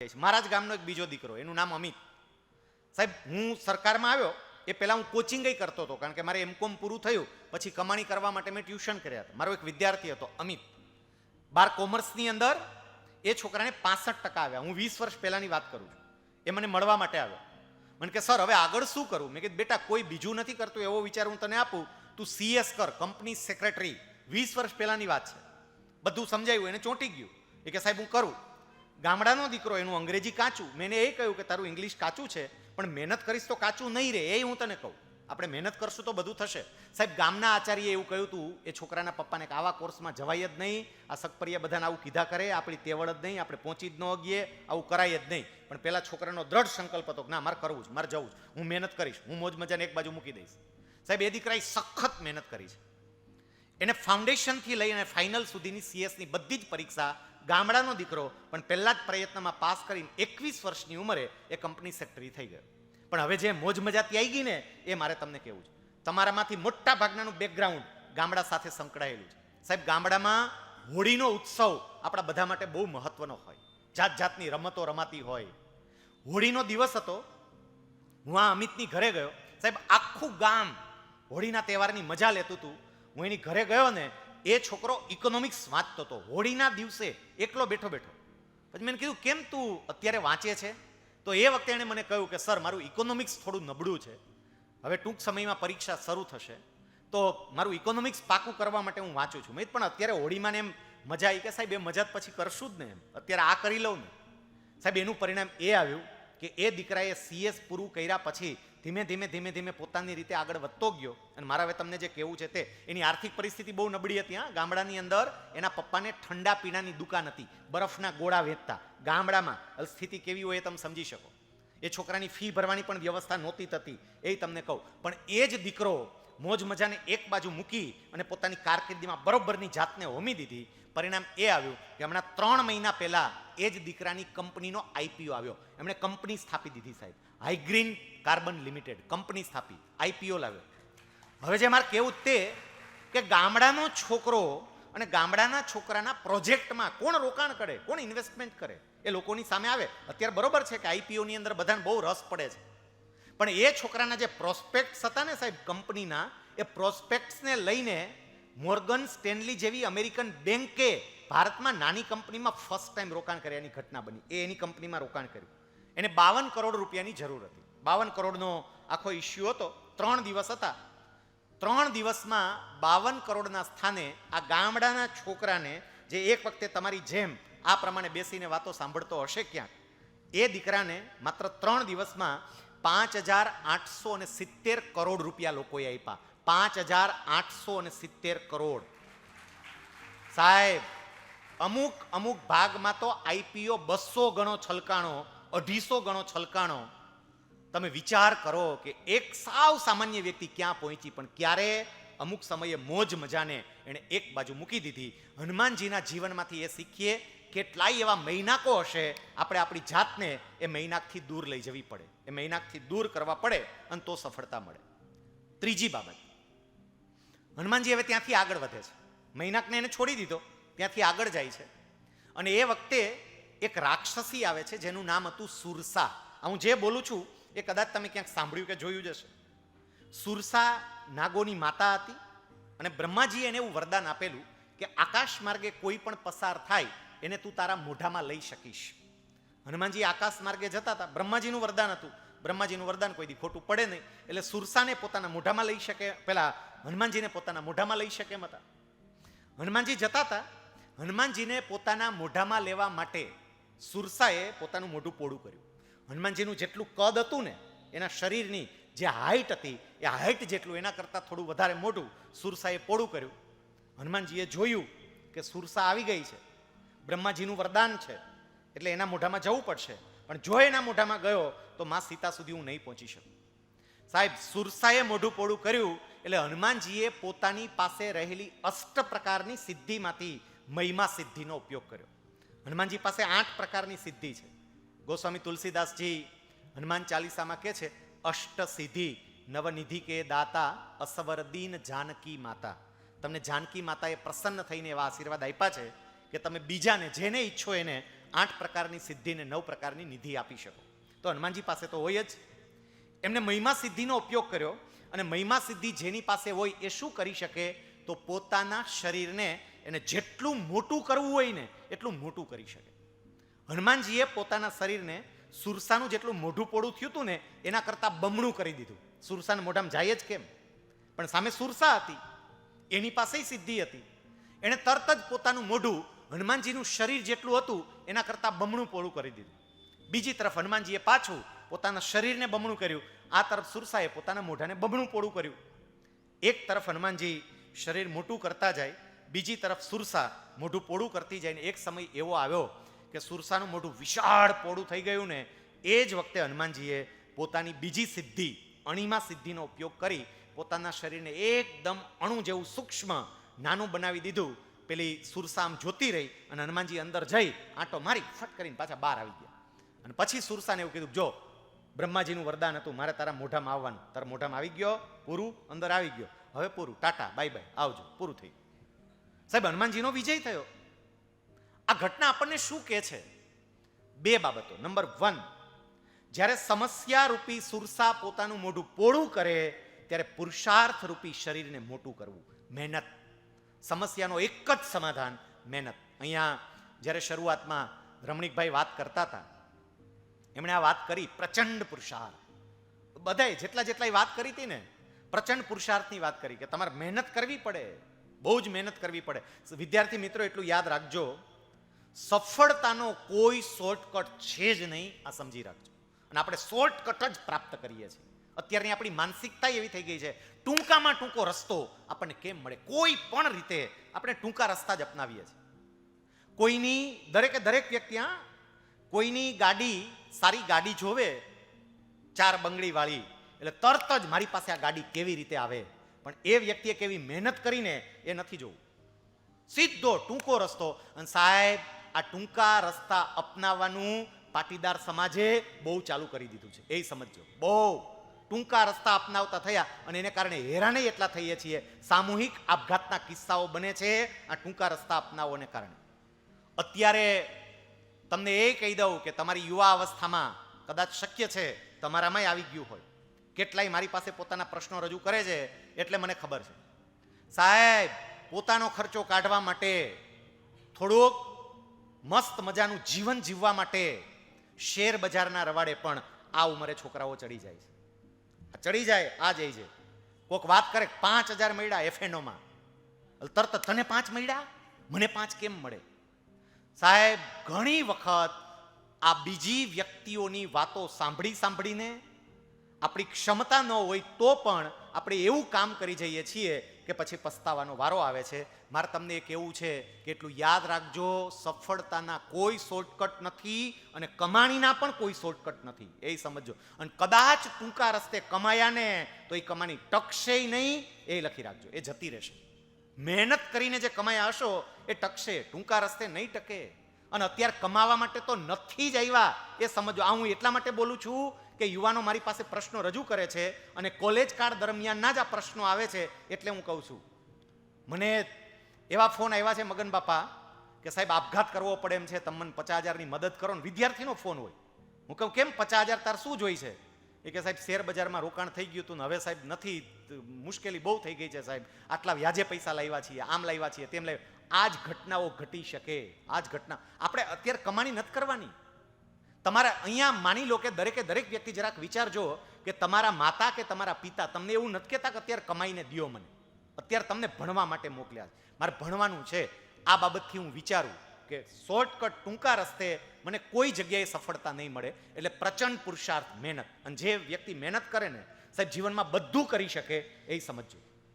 જઈશ. મારા જ ગામનો એક બીજો દીકરો, એનું નામ અમિત. સાહેબ, હું સરકારમાં આવ્યો એ પહેલાં હું કોચિંગ કરતો હતો, કારણ કે મારે એમકોમ પૂરું થયું પછી કમાણી કરવા માટે મેં ટ્યુશન કર્યા હતા. મારો એક વિદ્યાર્થી હતો અમિત, 12 કોમર્સની અંદર. એ છોકરાને 65% આવ્યા. હું 20 વર્ષ પહેલાંની વાત કરું છું. એ મને મળવા માટે આવ્યો. મને કે સર હવે આગળ શું કરું? મેં કીધું બેટા કોઈ બીજું નથી કરતું એવો વિચાર હું તને આપું, તું CS કર, કંપની સેક્રેટરી. 20 વર્ષ પહેલાંની વાત છે. બધું સમજાયું, એને ચોંટી ગયું. એ કે સાહેબ હું કરું. ગામડાનો દીકરો, એનું અંગ્રેજી કાચું. મેં એ કહ્યું કે તારું ઇંગ્લિશ કાચું છે પણ મહેનત કરીશ તો કાચું નહીં રહે, એ હું તને કહું. આપણે મહેનત કરશું તો બધું થશે. સાહેબ, ગામના આચાર્યએ એવું કહ્યું હતું એ છોકરાના પપ્પાને કે આવા કોર્સમાં જવાય જ નહીં, આ સકપરિયા બધાને આવું કીધા કરે, આપણી તેવડ જ નહીં, આપણે પહોંચી જ ન અગીએ, આવું કરાય જ નહીં. પણ પેલા છોકરાનો દ્રઢ સંકલ્પ હતો કે ના, મારે કરવું જ, મારે જવું જ, હું મહેનત કરીશ, હું મોજ મજાને એક બાજુ મૂકી દઈશ. સાહેબ, એ દીકરાએ સખત મહેનત કરી છે. એને ફાઉન્ડેશનથી લઈને ફાઇનલ સુધીની CS ની બધી જ પરીક્ષા, ગામડાનો દીકરો પણ પહેલા જ પ્રયત્નમાં પાસ કરીને 21 વર્ષની ઉંમરે એ કંપની સેક્રેટરી થઈ ગયો. પણ હવે જે મોજ મજાથી આવી ગઈ ને, એ મારે તમને કહેવું છે. તમારામાંથી મોટા ભાગનાનું બેકગ્રાઉન્ડ ગામડા સાથે સંકળાયેલું છે. સાહેબ, ગામડામાં હોળીનો ઉત્સવ આપણા બધા માટે બહુ મહત્વનો હોય. જાત જાતની રમતો રમાતી હોય. હોળીનો દિવસ હતો, હું આ અમિતની ઘરે ગયો. સાહેબ, આખું ગામ હોળીના તહેવારની મજા લેતું હતું. હું એની ઘરે ગયો ને, એ છોકરો ઇકોનોમિક્સ વાંચતો હતો હોળીના દિવસે, એકલો બેઠો બેઠો. પછી મેં કીધું કેમ તું અત્યારે વાંચે છે? તો એ વખતે એણે મને કહ્યું કે સર, મારું ઇકોનોમિક્સ થોડું નબળું છે, હવે ટૂંક સમયમાં પરીક્ષા શરૂ થશે તો મારું ઇકોનોમિક્સ પાકું કરવા માટે હું વાંચું છું. મેં પણ અત્યારે હોળીમાં ને એમ મજા આવી કે સાહેબ એ મજા પછી કરશું જ ને, એમ અત્યારે આ કરી લઉં ને. સાહેબ, એનું પરિણામ એ આવ્યું કે એ દીકરાએ CS પૂરું કર્યા પછી ધીમે ધીમે ધીમે ધીમે પોતાની રીતે આગળ વધતો ગયો. અને મારા હવે તમને જે કહેવું છે તે, એની આર્થિક પરિસ્થિતિ બહુ નબળી હતી. હા, ગામડાની અંદર એના પપ્પાને ઠંડા પીણાની દુકાન હતી, બરફના ગોળા વેચતા. ગામડામાં સ્થિતિ કેવી હોય એ તમે સમજી શકો. એ છોકરાની ફી ભરવાની પણ વ્યવસ્થા નહોતી થતી, એ તમને કહું. પણ એ જ દીકરો મોજ મજાને એક બાજુ મૂકી અને પોતાની કારકિર્દીમાં બરોબરની જાતને હોમી દીધી. પરિણામ એ આવ્યું કે હમણાં 3 મહિના પહેલા એ જ દીકરાની કંપનીનો IPO આવ્યો. એમણે કંપની સ્થાપી દીધી સાહેબ, હાઈગ્રીન કાર્બન લિમિટેડ કંપની સ્થાપી, IPO લાવ્યો. હવે જે મારે કહેવું તે કે ગામડાનો છોકરો અને ગામડાના છોકરાના પ્રોજેક્ટમાં કોણ રોકાણ કરે, કોણ ઇન્વેસ્ટમેન્ટ કરે, એ લોકોની સામે આવે. અત્યારે બરોબર છે કે IPOની અંદર બધાને બહુ રસ પડે છે, પણ એ છોકરાના જે પ્રોસ્પેક્ટ્સ હતા ને સાહેબ કંપનીના, એ પ્રોસ્પેક્ટ્સને લઈને મોર્ગન સ્ટેનલી જેવી અમેરિકન બેન્કે ભારતમાં નાની કંપનીમાં ફર્સ્ટ ટાઈમ રોકાણ કર્યાની ઘટના બની. એ એની કંપનીમાં રોકાણ કર્યું. એને 52 કરોડ રૂપિયાની જરૂર હતી. 52 કરોડનો આખો ઇસ્યુ હતો. 3 દિવસ હતા. 3 દિવસમાં 52 કરોડના સ્થાને આ ગામડાના છોકરાને, જે એક વખતે તમારી જેમ આ પ્રમાણે બેસીને વાતો સાંભળતો હશે ક્યાંક, એ દીકરાને માત્ર 3 દિવસમાં 5,870 કરોડ રૂપિયા લોકોએ આપ્યા. 5,870 કરોડ. સાહેબ, અમુક ભાગમાં તો IPO 200 ગણો છલકાણો, 250 ગણો છલકાણો. તમે વિચાર કરો કે એક સાવ સામાન્ય વ્યક્તિ ક્યાં પહોંચી, પણ ક્યારે અમુક સમયે મોજ મજાને એણે એક બાજુ મૂકી દીધી. હનુમાનજીના જીવનમાંથી એ શીખીએ, કેટલાય એવા મૈનાકો હશે, આપણે આપણી જાતને એ મૈનાકથી દૂર લઈ જવી પડે, એ મૈનાકથી દૂર કરવા પડે અને તો સફળતા મળે. ત્રીજી બાબત, હનુમાનજી હવે ત્યાંથી આગળ વધે છે. મૈનાકને એને છોડી દીધો, ત્યાંથી આગળ જાય છે. અને એ વખતે એક રાક્ષસી આવે છે જેનું નામ હતું સુરસા. હું જે બોલું છું એ કદાચ તમે ક્યાંક સાંભળ્યું કે જોયું જ હશે. સુરસા નાગોની માતા હતી અને બ્રહ્માજીએ એને એવું વરદાન આપેલું કે આકાશ માર્ગે કોઈ પણ પસાર થાય એને તું તારા મોઢામાં લઈ શકીશ. હનુમાનજી આકાશ માર્ગે જતા હતા, બ્રહ્માજીનું વરદાન હતું. બ્રહ્માજીનું વરદાન કોઈ દી ખોટું પડે નહીં, એટલે સુરસાને પોતાના મોઢામાં લઈ શકે, પેલા હનુમાનજીને પોતાના મોઢામાં લઈ શકે એમ હતા. હનુમાનજી જતા હતા, હનુમાનજીને પોતાના મોઢામાં લેવા માટે સુરસાએ પોતાનું મોઢું પોળું કર્યું. હનુમાનજીનું જેટલું કદ હતું ને, એના શરીરની જે હાઈટ હતી, એ હાઈટ જેટલું એના કરતાં થોડું વધારે મોઢું સુરસાએ પોળું કર્યું. હનુમાનજીએ જોયું કે સુરસા આવી ગઈ છે, બ્રહ્માજીનું વરદાન છે, એટલે એના મોઢામાં જવું પડશે. પણ જો એના મોઢામાં ગયો તો માં સીતા સુધી હું નહીં પહોંચી શકું. સાહેબ, સુરસાએ મોઢું પોળું કર્યું એટલે હનુમાનજીએ પોતાની પાસે રહેલી 8 પ્રકારની સિદ્ધિમાંથી મહિમા સિદ્ધિનો ઉપયોગ કર્યો. હનુમાનજી પાસે 8 પ્રકારની સિદ્ધિ છે. ગોસ્વામી તુલસીદાસજી હનુમાન ચાલીસામાં કહે છે, અષ્ટ સિદ્ધિ નવનિધિ કે દાતા અસવર દીન જાનકી માતા. તમને જાનકી માતાએ પ્રસન્ન થઈને એવા આશીર્વાદ આપ્યા છે કે તમે બીજાને જેને ઈચ્છો એને 8 પ્રકારની સિદ્ધિને 9 પ્રકારની નિધિ આપી શકો. તો હનુમાનજી પાસે તો હોય જ. એમને મહિમા સિદ્ધિનો ઉપયોગ કર્યો, અને મહિમા સિદ્ધિ જેની પાસે હોય એ શું કરી શકે? તો પોતાના શરીરને એને જેટલું મોટું કરવું હોય ને એટલું મોટું કરી શકે. હનુમાનજીએ પોતાના શરીરને સુરસાનું જેટલું મોઢું પોળું થયું હતું ને એના કરતાં બમણું કરી દીધું. સુરસાના મોઢામાં જાય જ કેમ? પણ સામે સુરસા હતી, એની પાસે સિદ્ધિ હતી. એણે તરત જ પોતાનું મોઢું હનુમાનજીનું શરીર જેટલું હતું એના કરતાં બમણું પોળું કરી દીધું. બીજી તરફ હનુમાનજીએ પાછું પોતાના શરીરને બમણું કર્યું, આ તરફ સુરસાએ પોતાના મોઢાને બમણું પોળું કર્યું. એક તરફ હનુમાનજી શરીર મોટું કરતા જાય, બીજી તરફ સુરસા મોઢું પોળું કરતી જાય. ને એક સમય એવો આવ્યો કે સુરસાનું મોઢું વિશાળ પોળું થઈ ગયું ને એ જ વખતે હનુમાનજીએ પોતાની બીજી સિદ્ધિ અણિમા સિદ્ધિનો ઉપયોગ કરી પોતાના શરીરને એકદમ અણુ જેવું સૂક્ષ્મ નાનું બનાવી દીધું. પેલી સુરસા આમ જોતી રહી અને હનુમાનજી અંદર જઈ આંટો મારી ફટ કરીને પાછા બહાર આવી ગયા. અને પછી સુરસાને એવું કીધું, જો બ્રહ્માજીનું વરદાન હતું, મારે તારા મોઢામાં આવવાનું, તારા મોઢામાં આવી ગયો, પૂરું, અંદર આવી ગયો, હવે પૂરું, ટાટા બાય બાય, આવજો, પૂરું થઈ ગયું. સાહેબ, હનુમાનજીનો વિજય થયો. આ ઘટના આપણને શું કહે છે? 2 બાબતો. નંબર 1, જ્યારે સમસ્યા રૂપી સુરસા પોતાનું મોઢું પોળું કરે ત્યારે પુરુષાર્થ રૂપી શરીરને મોટું કરવું, મહેનત. સમસ્યાનો એક જ સમાધાન, મહેનત. અહીંયા જ્યારે શરૂઆતમાં રમણીકભાઈ વાત કરતા હતા, એમણે આ વાત કરી પ્રચંડ પુરુષાર્થ. બધાએ જેટલા વાત કરી હતી ને, પ્રચંડ પુરુષાર્થની વાત કરી કે તમારે મહેનત કરવી પડે, બહુ જ મહેનત કરવી પડે. વિદ્યાર્થી મિત્રો, એટલું યાદ રાખજો, સફળતાનો કોઈ શોર્ટકટ છે જ નહીં, આ સમજી રાખજો. અને આપણે શોર્ટકટ જ પ્રાપ્ત કરીએ છીએ. અત્યારની આપણી માનસિકતા એવી થઈ ગઈ છે, ટૂંકામાં ટૂંકો રસ્તો આપણને કેમ મળે, કોઈ પણ રીતે આપણે ટૂંકા રસ્તા જ અપનાવીએ છીએ. કોઈની દરેક વ્યક્તિ, કોઈની ગાડી, સારી ગાડી જોવે 4 બંગડી વાળી, એટલે તરત જ મારી પાસે આ ગાડી કેવી રીતે આવે, પણ એ વ્યક્તિએ કેવી મહેનત કરીને એ નથી જોવું. સીધો ટૂંકો રસ્તો. અને સાહેબ, આ ટૂંકા રસ્તા અપનાવવાનું પાટીદાર સમાજે બહુ ચાલુ કરી દીધું છે, એ સમજજો. બહુ ટૂંકા રસ્તા અપનાવતા થયા અને એને કારણે હેરાને એટલા થઈએ છીએ. સામૂહિક આપઘાતના કિસ્સાઓ બને છે આ ટૂંકા રસ્તા અપનાવવાને કારણે. અત્યારે તમને એ કહી દઉં કે તમારી યુવા અવસ્થામાં કદાચ શક્ય છે તમારામાંય આવી ગયું હોય. કેટલાય મારી પાસે પોતાના પ્રશ્નો રજૂ કરે છે એટલે મને ખબર છે. સાહેબ, પોતાનો ખર્ચો કાઢવા માટે, થોડુંક મસ્ત મજાનું જીવન જીવવા માટે શેર બજારના રવાડે પણ આ ઉંમરે છોકરાઓ ચડી જાય છે. ચડી જાય, આ જઈ છે. કોઈક વાત કરે 5000 મળ્યા એફએનઓમાં, તરત તને 5 મળ્યા, મને 5 કેમ મળે? સાહેબ, ઘણી વખત આ બીજી વ્યક્તિઓની વાતો સાંભળીને આપણી ક્ષમતા ન હોય તો પણ આપણે એવું કામ કરી જઈએ છીએ કે પછી પસ્તાવાનો વારો આવે છે. મારે તમને એ કહેવું છે કે એટલું યાદ રાખજો, સફળતાના કોઈ શોર્ટકટ નથી અને કમાણીના પણ કોઈ શોર્ટકટ નથી, એ સમજજો. અને કદાચ ટૂંકા રસ્તે કમાયા ને તો એ કમાણી ટકશે નહીં, એ લખી રાખજો, એ જતી રહેશે. મહેનત કરીને જે કમાયા હશો એ ટકશે, ટૂંકા રસ્તે નહીં ટકે. અને અત્યારે કમાવા માટે તો નથી જ આવ્યા, એ સમજો. આ હું એટલા માટે બોલું છું કે યુવાનો મારી પાસે પ્રશ્નો રજૂ કરે છે અને કોલેજ કાળ દરમિયાનના જ આ પ્રશ્નો આવે છે, એટલે હું કહું છું. મને એવા ફોન આવ્યા છે મગન બાપા કે સાહેબ આપઘાત કરવો પડે એમ છે, તમને 50,000ની મદદ કરો ને. વિદ્યાર્થીનો ફોન હોય. હું કહું કેમ 50,000 તાર શું જોઈ છે? એ કે સાહેબ શેર બજારમાં રોકાણ થઈ ગયું હતું ને હવે સાહેબ નથી, મુશ્કેલી બહુ થઈ ગઈ છે સાહેબ, આટલા વ્યાજે પૈસા લાવ્યા છીએ, આમ લાવ્યા છીએ, તેમ લાવ્યા. આ જ ઘટનાઓ ઘટી શકે, આ જ ઘટના. આપણે અત્યારે કમાણી નથી કરવાની. તમારે અહીંયા માની લો કે દરેક વ્યક્તિ જરાક વિચારજો કે તમારા માતા કે તમારા પિતા તમને એવું નથી કહેતા કે અત્યારે કમાઈને દ્યો મને, અત્યારે તમને ભણવા માટે મોકલ્યા છે, મારે ભણવાનું છે. આ બાબતથી હું વિચારું કે શોર્ટકટ ટૂંકા રસ્તે મને કોઈ જગ્યાએ સફળતા નહીં મળે. એટલે પ્રચંડ પુરુષાર્થ, મહેનત. અને જે વ્યક્તિ મહેનત કરે ને સાહેબ જીવનમાં બધું કરી શકે, એ સમજજો.